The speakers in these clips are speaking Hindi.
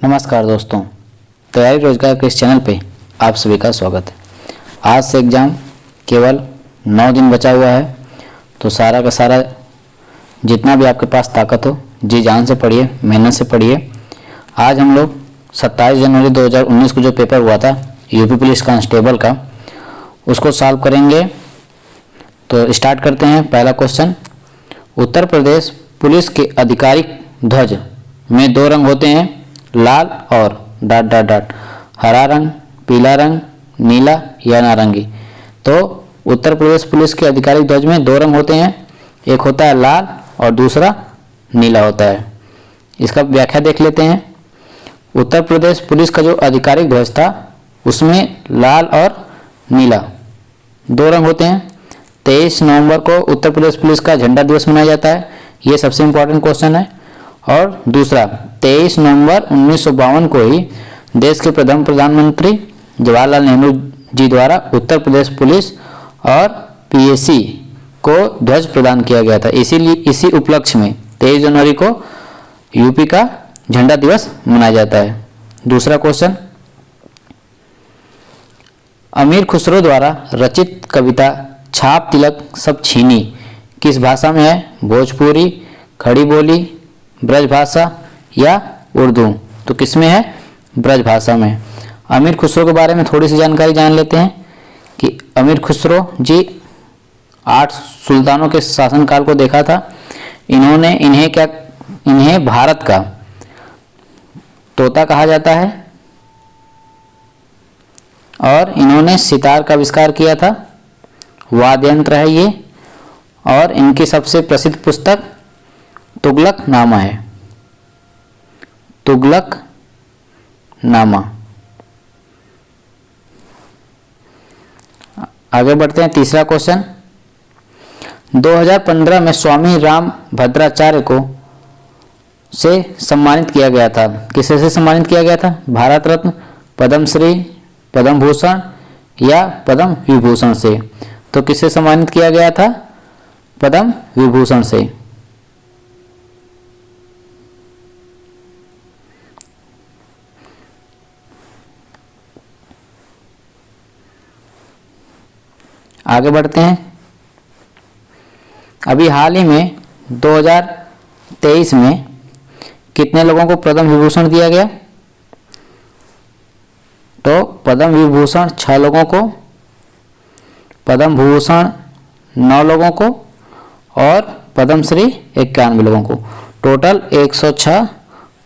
नमस्कार दोस्तों, तैयारी रोजगार के इस चैनल पे आप सभी का स्वागत है। आज से एग्ज़ाम केवल 9 दिन बचा हुआ है, तो सारा का सारा जितना भी आपके पास ताकत हो जी जान से पढ़िए, मेहनत से पढ़िए। आज हम लोग 27 जनवरी 2019 को जो पेपर हुआ था यूपी पुलिस कांस्टेबल का, उसको सॉल्व करेंगे। तो स्टार्ट करते हैं। पहला क्वेश्चन, उत्तर प्रदेश पुलिस के आधिकारिक ध्वज में 2 रंग होते हैं, लाल और ... हरा रंग, पीला रंग, नीला या नारंगी। तो उत्तर प्रदेश पुलिस के आधिकारिक ध्वज में 2 रंग होते हैं, एक होता है लाल और दूसरा नीला होता है। इसका व्याख्या देख लेते हैं। उत्तर प्रदेश पुलिस का जो आधिकारिक ध्वज था उसमें लाल और नीला 2 रंग होते हैं। 23 नवंबर को उत्तर प्रदेश पुलिस का झंडा दिवस मनाया जाता है, ये सबसे इम्पोर्टेंट क्वेश्चन है। और दूसरा, 23 नवंबर 1952 को ही देश के प्रथम प्रधानमंत्री जवाहरलाल नेहरू जी द्वारा उत्तर प्रदेश पुलिस और पीएसी को ध्वज प्रदान किया गया था। इसीलिए इसी उपलक्ष्य में 23 जनवरी को यूपी का झंडा दिवस मनाया जाता है। दूसरा क्वेश्चन, अमीर खुसरो द्वारा रचित कविता छाप तिलक सब छीनी किस भाषा में है? भोजपुरी, खड़ी बोली, ब्रज भाषा या उर्दू। तो किस में है? ब्रज भाषा में। अमीर खुसरो के बारे में थोड़ी सी जानकारी जान लेते हैं कि अमीर खुसरो जी 8 सुल्तानों के शासनकाल को देखा था। इन्हें भारत का तोता कहा जाता है और इन्होंने सितार का आविष्कार किया था, वाद्य यंत्र है ये। और इनकी सबसे प्रसिद्ध पुस्तक तुगलकनामा है, तुगलकनामा। आगे बढ़ते हैं। तीसरा क्वेश्चन, 2015 में स्वामी राम भद्राचार्य को से सम्मानित किया गया था। किसे से सम्मानित किया गया था? भारत रत्न, पद्मश्री, पद्म भूषण या पद्म विभूषण से। तो किससे सम्मानित किया गया था? पद्म विभूषण से। आगे बढ़ते हैं। अभी हाल ही में 2023 में कितने लोगों को पद्म विभूषण दिया गया? तो पद्म विभूषण 6 लोगों को, पद्म भूषण 9 लोगों को और पद्मश्री 91 लोगों को। टोटल 106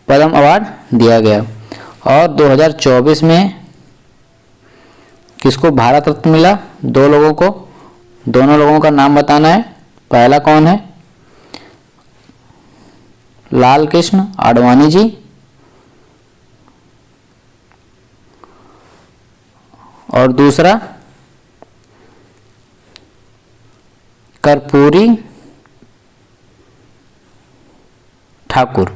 पद्म अवार्ड दिया गया। और 2024 में किसको भारत रत्न मिला? 2 लोगों को। दोनों लोगों का नाम बताना है। पहला कौन है? लाल कृष्ण आडवाणी जी और दूसरा कर्पूरी ठाकुर।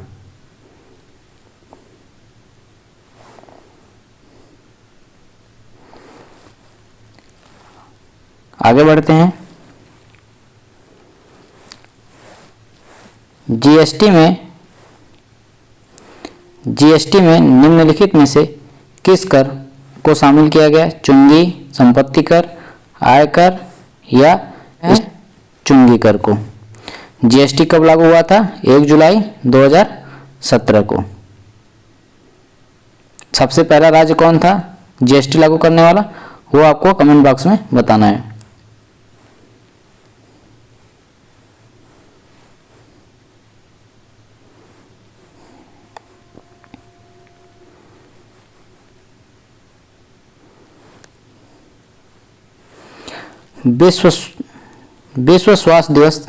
आगे बढ़ते हैं। जीएसटी में निम्नलिखित में से किस कर को शामिल किया गया? चुंगी, संपत्ति कर, आयकर या चुंगी कर को। जीएसटी कब लागू हुआ था? 1 जुलाई 2017 को। सबसे पहला राज्य कौन था जीएसटी लागू करने वाला? वो आपको कमेंट बॉक्स में बताना है। विश्व स्वास्थ्य दिवस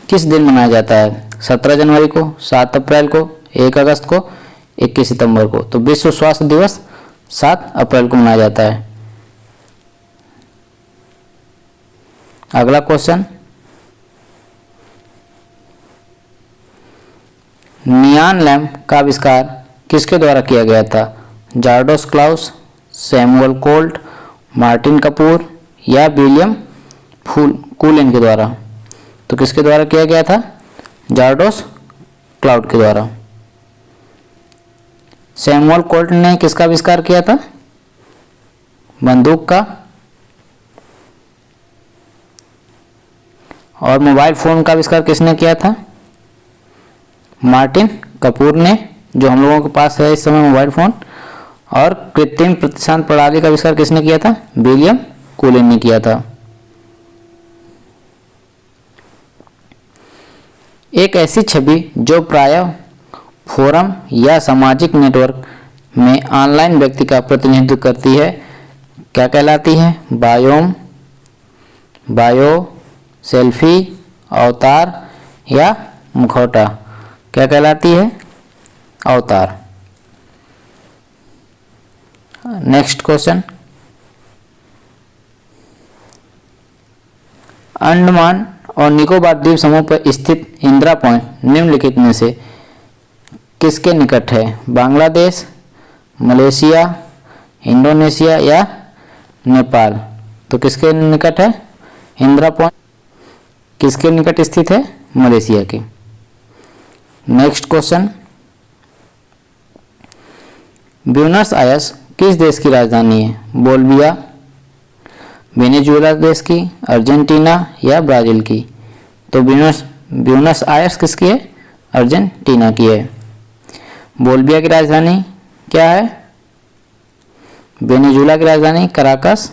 किस दिन मनाया जाता है? 17 जनवरी को, 7 अप्रैल को, 1 अगस्त को, 21 सितंबर को। तो विश्व स्वास्थ्य दिवस 7 अप्रैल को मनाया जाता है। अगला क्वेश्चन, नियॉन लैंप का आविष्कार किसके द्वारा किया गया था? Jardos Klaus, Samuel Colt, Martin Kapoor या विलियम कूलिन के द्वारा। तो किसके द्वारा किया गया था? जार्डोस क्लाउड के द्वारा। सैमुअल कोल्ट ने किसका आविष्कार किया था? बंदूक का। और मोबाइल फोन का आविष्कार किसने किया था? मार्टिन कपूर ने, जो हम लोगों के पास है इस समय मोबाइल फोन। और कृत्रिम प्रतिशांत प्रणाली का आविष्कार किसने किया था? विलियम कूलिन ने किया था। एक ऐसी छवि जो प्रायः फोरम या सामाजिक नेटवर्क में ऑनलाइन व्यक्ति का प्रतिनिधित्व करती है, क्या कहलाती है? बायोम, बायो, सेल्फी, अवतार या मुखौटा? क्या कहलाती है? अवतार। नेक्स्ट क्वेश्चन, अंडमान और निकोबार द्वीप समूह पर स्थित इंदिरा पॉइंट निम्नलिखित में से किसके निकट है? बांग्लादेश, मलेशिया, इंडोनेशिया या नेपाल? तो किसके निकट है? इंदिरा पॉइंट किसके निकट स्थित है? मलेशिया के। नेक्स्ट क्वेश्चन, ब्यूनस आयर्स किस देश की राजधानी है? बोलिविया, वेनेजुएला देश की, अर्जेंटीना या ब्राजील की? तो ब्यूनस आयर्स किसकी है? अर्जेंटीना की है। बोलिविया की राजधानी क्या है? वेनेजुएला की राजधानी कराकस,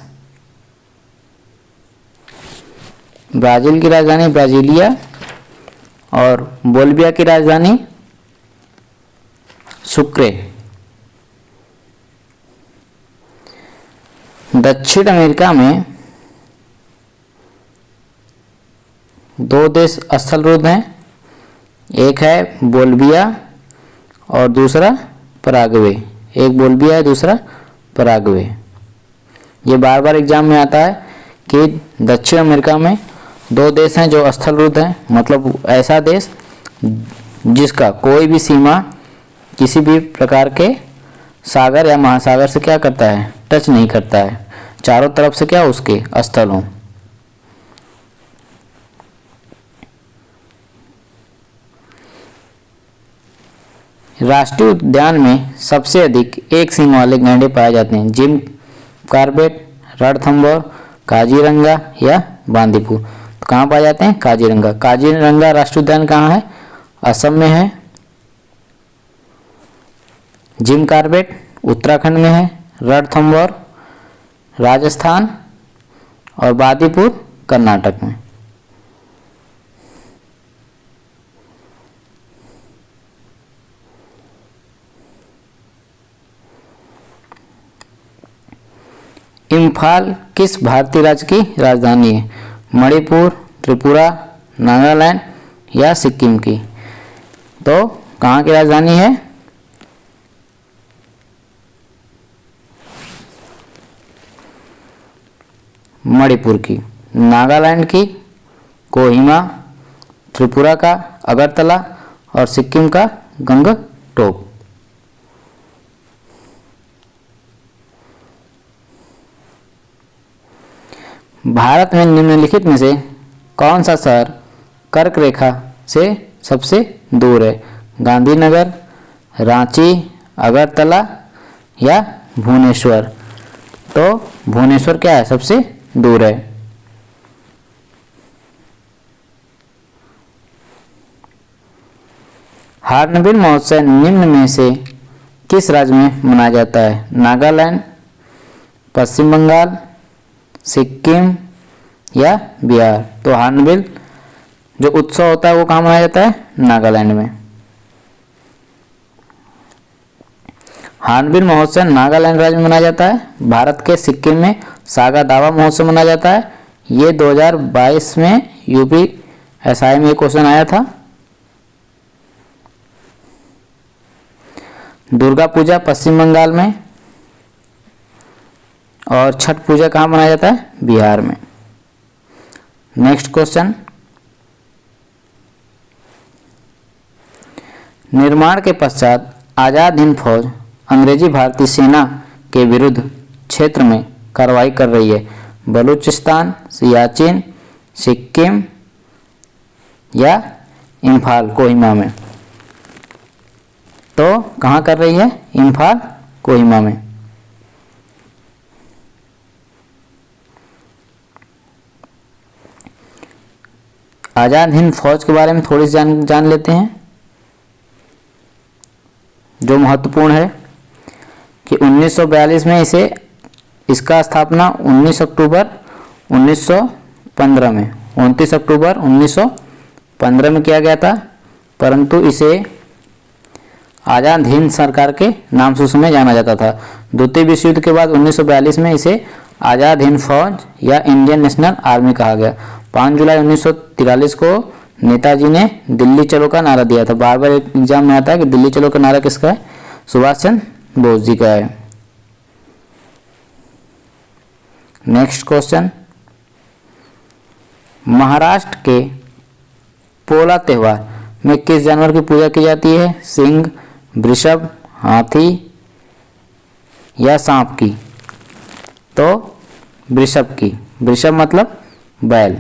ब्राजील की राजधानी ब्राजीलिया और बोलिविया की राजधानी सुक्रे। दक्षिण अमेरिका में दो देश स्थलरुद्ध हैं, एक है बोलिविया और दूसरा पराग्वे। एक बोलिविया है, दूसरा पराग्वे। ये बार बार एग्जाम में आता है कि दक्षिण अमेरिका में दो देश हैं जो स्थलरुद्ध हैं, मतलब ऐसा देश जिसका कोई भी सीमा किसी भी प्रकार के सागर या महासागर से क्या करता है? टच नहीं करता है, चारों तरफ से क्या उसके स्थल हों। राष्ट्रीय उद्यान में सबसे अधिक एक सींग वाले गैंडे पाए जाते हैं? जिम कॉर्बेट, रणथंभौर, काजीरंगा या बांदीपुर? तो कहाँ पाए जाते हैं? काजीरंगा। काजीरंगा राष्ट्रीय उद्यान कहाँ है? असम में है। जिम कॉर्बेट उत्तराखंड में है, रणथंभौर राजस्थान और बांदीपुर कर्नाटक में। इम्फाल किस भारतीय राज्य की राजधानी है? मणिपुर, त्रिपुरा, नागालैंड या सिक्किम की? तो कहाँ की राजधानी है? मणिपुर की। नागालैंड की कोहिमा, त्रिपुरा का अगरतला और सिक्किम का गंगटोक। भारत में निम्नलिखित में से कौन सा शहर कर्क रेखा से सबसे दूर है? गांधीनगर, रांची, अगरतला या भुवनेश्वर? तो भुवनेश्वर क्या है? सबसे दूर है। हॉर्नबिल महोत्सव निम्न में से किस राज्य में मनाया जाता है? नागालैंड, पश्चिम बंगाल, सिक्किम या बिहार? तो हॉर्नबिल जो उत्सव होता है वो कहाँ मनाया जाता है? नागालैंड में। हॉर्नबिल महोत्सव नागालैंड राज्य में मनाया जाता है। भारत के सिक्किम में सागा दावा महोत्सव मनाया जाता है। ये 2022 में UPSI में क्वेश्चन आया था। दुर्गा पूजा पश्चिम बंगाल में और छठ पूजा कहाँ मनाया जाता है? बिहार में। नेक्स्ट क्वेश्चन, निर्माण के पश्चात आजाद हिंद फौज अंग्रेजी भारतीय सेना के विरुद्ध क्षेत्र में कार्रवाई कर रही है? बलूचिस्तान, सियाचिन, सिक्किम या इम्फाल कोहिमा में? तो कहाँ कर रही है? इम्फाल कोहिमा में। आज़ाद हिंद फौज के बारे में थोड़ी सी जान लेते हैं, जो महत्वपूर्ण है कि 1942 में इसका स्थापना 19 अक्टूबर 1915 में 29 अक्टूबर 1915 में किया गया था, परंतु इसे आज़ाद हिंद सरकार के नाम से उस समय जाना जाता था। द्वितीय विश्व युद्ध के बाद 1942 में इसे आज़ाद हिंद फौज या इंडियन नेशनल आर्मी कहा गया। 5 जुलाई 1943 को नेताजी ने दिल्ली चलो का नारा दिया था। बार बार एग्जाम में आता है कि दिल्ली चलो का नारा किसका है? सुभाष चंद्र बोस जी का है। नेक्स्ट क्वेश्चन, महाराष्ट्र के पोला त्योहार में किस जानवर की पूजा की जाती है? सिंह, वृषभ, हाथी या सांप की? तो वृषभ की। वृषभ मतलब बैल।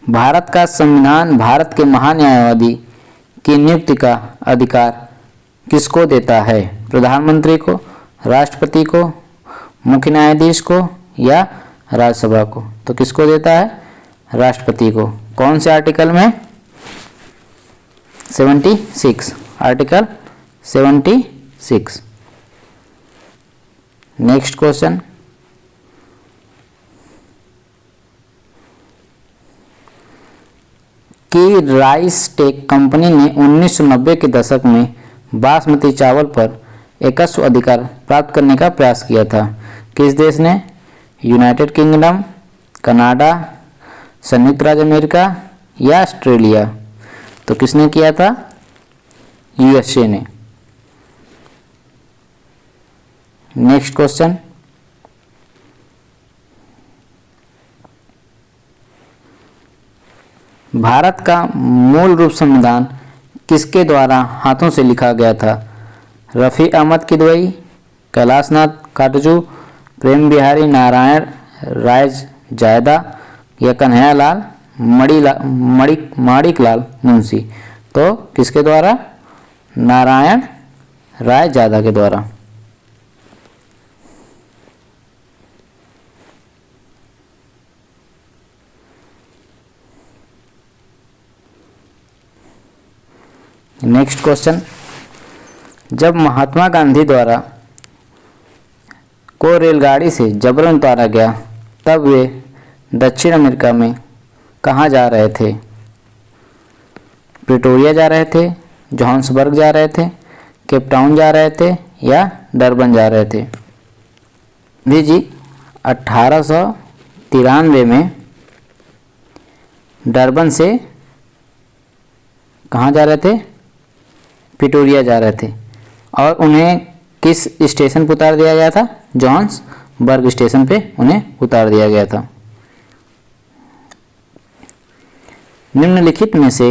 भारत का संविधान भारत के महान न्यायवादी की नियुक्ति का अधिकार किसको देता है? प्रधानमंत्री को, राष्ट्रपति को, मुख्य न्यायाधीश को या राज्यसभा को? तो किसको देता है? राष्ट्रपति को। कौन से आर्टिकल में? 76, आर्टिकल 76। नेक्स्ट क्वेश्चन, कि राइस टेक कंपनी ने 1990 के दशक में बासमती चावल पर एकस्व अधिकार प्राप्त करने का प्रयास किया था। किस देश ने? यूनाइटेड किंगडम, कनाडा, संयुक्त राज्य अमेरिका या ऑस्ट्रेलिया? तो किसने किया था? यूएसए ने। नेक्स्ट क्वेश्चन, भारत का मूल रूप संविधान किसके द्वारा हाथों से लिखा गया था? रफ़ी अहमद किदवई, कैलाशनाथ काटजू, प्रेम बिहारी नारायण राय जायदा या कन्हैयालाल माणिकलाल मुंशी? तो किसके द्वारा? नारायण राय जायदा के द्वारा। नेक्स्ट क्वेश्चन, जब महात्मा गांधी द्वारा को रेलगाड़ी से जबरन उतारा गया तब वे दक्षिण अमेरिका में कहाँ जा रहे थे? प्रिटोरिया जा रहे थे, जोहान्सबर्ग जा रहे थे, केप टाउन जा रहे थे या डरबन जा रहे थे? गांधी जी 1893 में डरबन से कहाँ जा रहे थे? प्रिटोरिया जा रहे थे। और उन्हें किस स्टेशन पर उतार दिया गया था? जोहान्सबर्ग स्टेशन पे उन्हें उतार दिया गया था। निम्नलिखित में से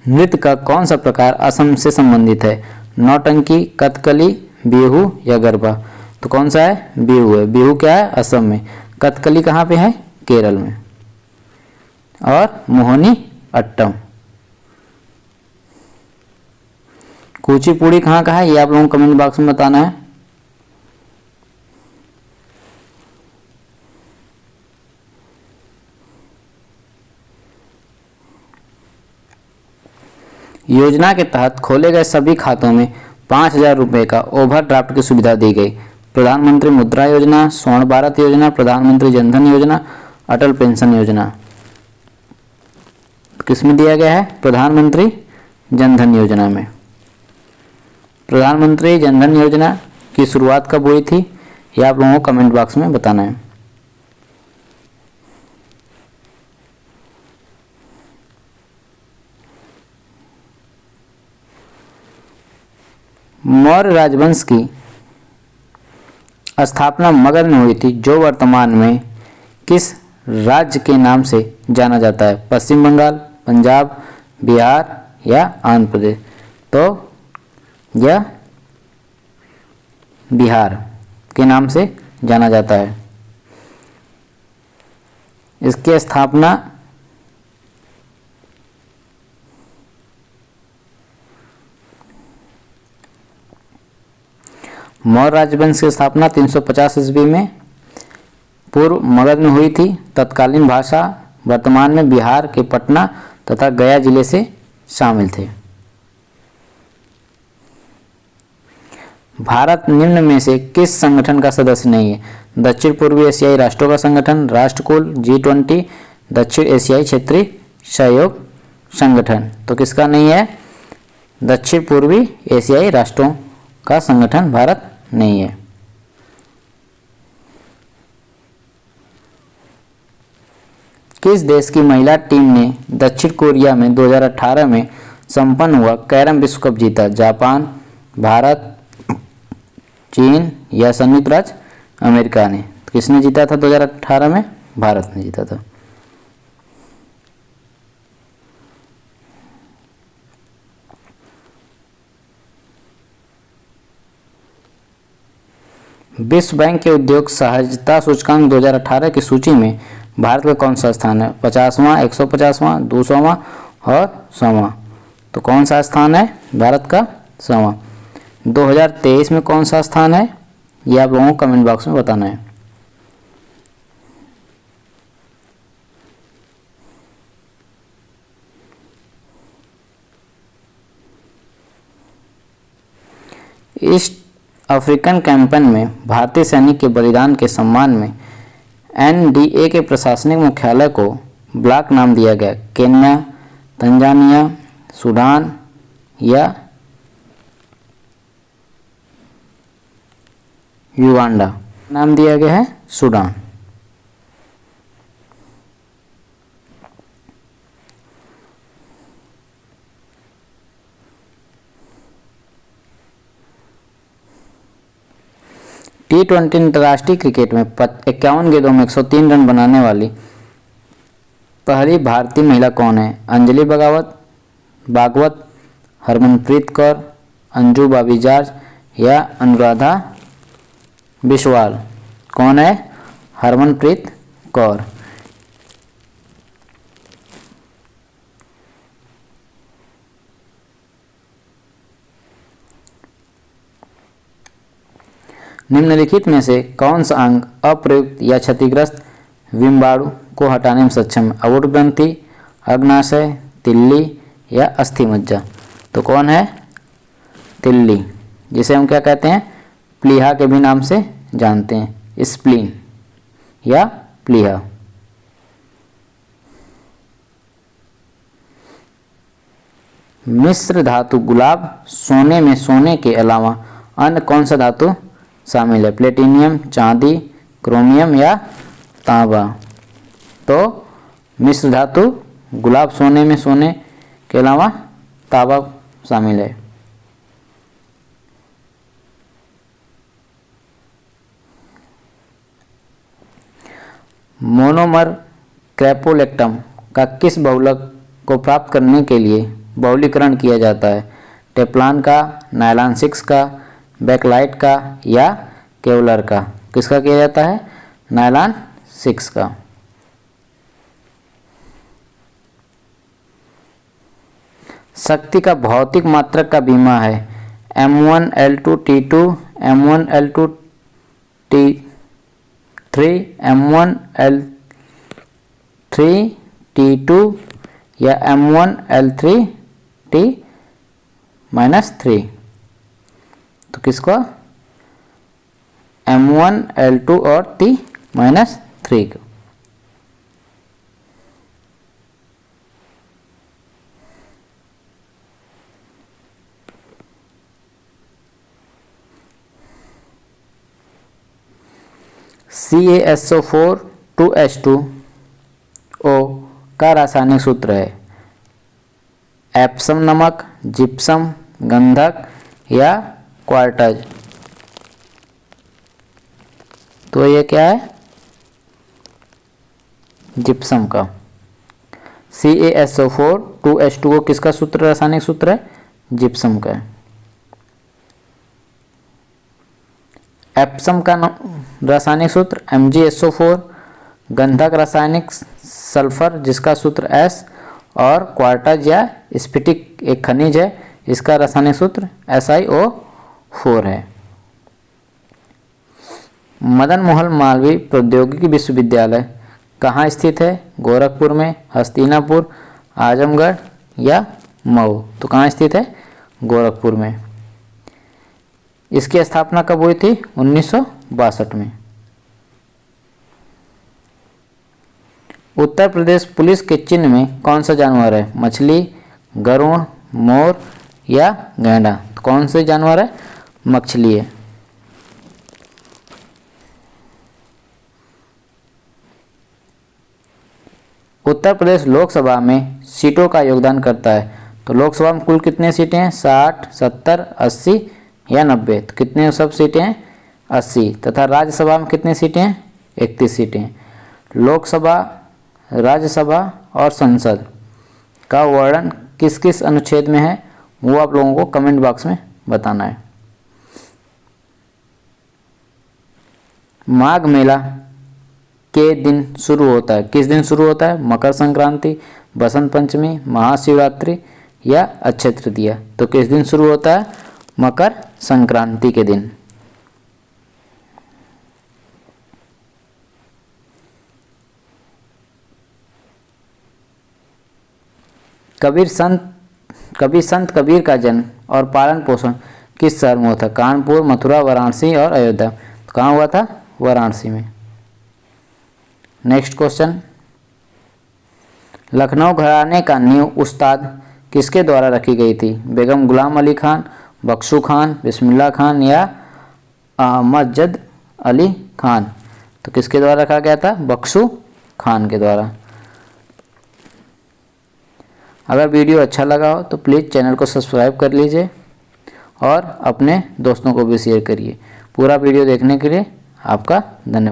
नृत्य का कौन सा प्रकार असम से संबंधित है? नौटंकी, कथकली, बिहू या गरबा? तो कौन सा है? बिहू है। बिहू क्या है? असम में। कथकली कहाँ पे है? केरल में। और मोहिनी अट्टम। कुचिपुड़ी कहाँ का है? ये आप लोगों को कमेंट बॉक्स में बताना है। योजना के तहत खोले गए सभी खातों में 5,000 रुपये का ओवरड्राफ्ट की सुविधा दी गई। प्रधानमंत्री मुद्रा योजना, स्वर्ण भारत योजना, प्रधानमंत्री जनधन योजना, अटल पेंशन योजना? किसमें दिया गया है? प्रधानमंत्री जनधन योजना में। प्रधानमंत्री जनधन योजना की शुरुआत कब हुई थी? ये आप लोगों को कमेंट बॉक्स में बताना है। मौर्य राजवंश की स्थापना मगध में हुई थी, जो वर्तमान में किस राज्य के नाम से जाना जाता है? पश्चिम बंगाल, पंजाब, बिहार या आंध्र प्रदेश? तो यह बिहार के नाम से जाना जाता है। इसकी स्थापना मौर्य राजवंश की स्थापना 350 ईस्वी में पूर्व मगध में हुई थी। तत्कालीन भाषा वर्तमान में बिहार के पटना तथा गया जिले से शामिल थे। भारत निम्न में से किस संगठन का सदस्य नहीं है? दक्षिण पूर्वी एशियाई राष्ट्रों का संगठन, राष्ट्रकुल, G20, दक्षिण एशियाई क्षेत्रीय सहयोग संगठन। तो किसका नहीं है? दक्षिण पूर्वी एशियाई राष्ट्रों का संगठन भारत नहीं है। किस देश की महिला टीम ने दक्षिण कोरिया में 2018 में संपन्न हुआ कैरम विश्व कप जीता? जापान, भारत, चीन या संयुक्त राज्य अमेरिका ने? किसने जीता था 2018 में? भारत ने जीता था। विश्व बैंक के उद्योग सहजता सूचकांक 2018 की सूची में भारत का कौन सा स्थान है? 50वां, 150वां, 200वां और 100वां? तो कौन सा स्थान है भारत का? 100वां। 2023 में कौन सा स्थान है ये आप लोगों को कमेंट बॉक्स में बताना है। ईस्ट अफ्रीकन कैंपेन में भारतीय सैनिक के बलिदान के सम्मान में NDA के प्रशासनिक मुख्यालय को ब्लॉक नाम दिया गया। केन्या, तंजानिया, सूडान या युगांडा? नाम दिया गया है सूडान। T20 अंतर्राष्ट्रीय क्रिकेट में 51 गेंदों में 103 रन बनाने वाली पहली भारतीय महिला कौन है? अंजलि भागवत, हरमनप्रीत कौर, अंजू बॉबी जॉर्ज या अनुराधा बिस्वाल? कौन है? हरमनप्रीत कौर। निम्नलिखित में से कौन सा अंग अप्रयुक्त या क्षतिग्रस्त विम्बाणु को हटाने में सक्षम है? अवुट ग्रंथि, अग्नाशय, तिल्ली या अस्थि मज्जा? तो कौन है? तिल्ली, जिसे हम क्या कहते हैं? प्लीहा के भी नाम से जानते हैं, स्प्लीन या प्लीहा। मिश्र धातु गुलाब सोने में सोने के अलावा अन्य कौन सा धातु शामिल है? प्लेटिनियम, चांदी, क्रोमियम या तांबा? तो मिश्र धातु गुलाब सोने में सोने के अलावा तांबा शामिल है। मोनोमर क्रेपोलेक्टम का किस बहुलक को प्राप्त करने के लिए बहुलीकरण किया जाता है? टेफ्लॉन का, नायलॉन 6 का, बैकलाइट का या केवलर का? किसका किया जाता है? नायलॉन 6 का। शक्ति का भौतिक मात्रक का बीमा है M1L2T2, M1L2T3, M1L3T2 या M1L3T-3? तो किसको? M1, L2 और T-3 को। CaSO4 2H2O का रासायनिक सूत्र है? एप्सम नमक, जिप्सम, गंधक या क्वार्टज? तो ये क्या है? जिप्सम का। CaSO4 2H2O किसका सूत्र, रासायनिक सूत्र है? जिप्सम का। एप्सम का रासायनिक सूत्र MgSO4, गंधक रासायनिक सल्फर जिसका सूत्र S, और क्वार्टज या स्फटिक एक खनिज है, इसका रासायनिक सूत्र SiO4 है। मदन मोहन मालवीय प्रौद्योगिकी विश्वविद्यालय कहाँ स्थित है? गोरखपुर में, हस्तिनापुर, आजमगढ़ या मऊ? तो कहाँ स्थित है? गोरखपुर में। इसकी स्थापना कब हुई थी? 1962 में। उत्तर प्रदेश पुलिस के चिन्ह में कौन सा जानवर है? मछली, गरुड़, मोर या गैंडा? तो कौन से जानवर है? मछली है। उत्तर प्रदेश लोकसभा में सीटों का योगदान करता है। तो लोकसभा में कुल कितने सीटें हैं? 60, 70, 80 या 90? तो कितने सब सीटें हैं? 80। तथा राज्यसभा में कितनी सीटें हैं? 31 सीटें। लोकसभा, राज्यसभा और संसद का वर्णन किस किस अनुच्छेद में है, वो आप लोगों को कमेंट बॉक्स में बताना है। माघ मेला के दिन शुरू होता है? किस दिन शुरू होता है? मकर संक्रांति, बसंत पंचमी, महाशिवरात्रि या अक्षय तृतीया? तो किस दिन शुरू होता है? मकर संक्रांति के दिन। संत कबीर का जन्म और पालन पोषण किस शहर में हुआ था? कानपुर, मथुरा, वाराणसी और अयोध्या? तो कहाँ हुआ था? वाराणसी में। नेक्स्ट क्वेश्चन, लखनऊ घराने का नींव उस्ताद किसके द्वारा रखी गई थी? बेगम गुलाम अली खान, बख्शू खान, बिस्मिल्लाह खान या अहमद अली खान? तो किसके द्वारा रखा गया था? बख्शू खान के द्वारा। अगर वीडियो अच्छा लगा हो तो प्लीज़ चैनल को सब्सक्राइब कर लीजिए और अपने दोस्तों को भी शेयर करिए। पूरा वीडियो देखने के लिए आपका धन्यवाद।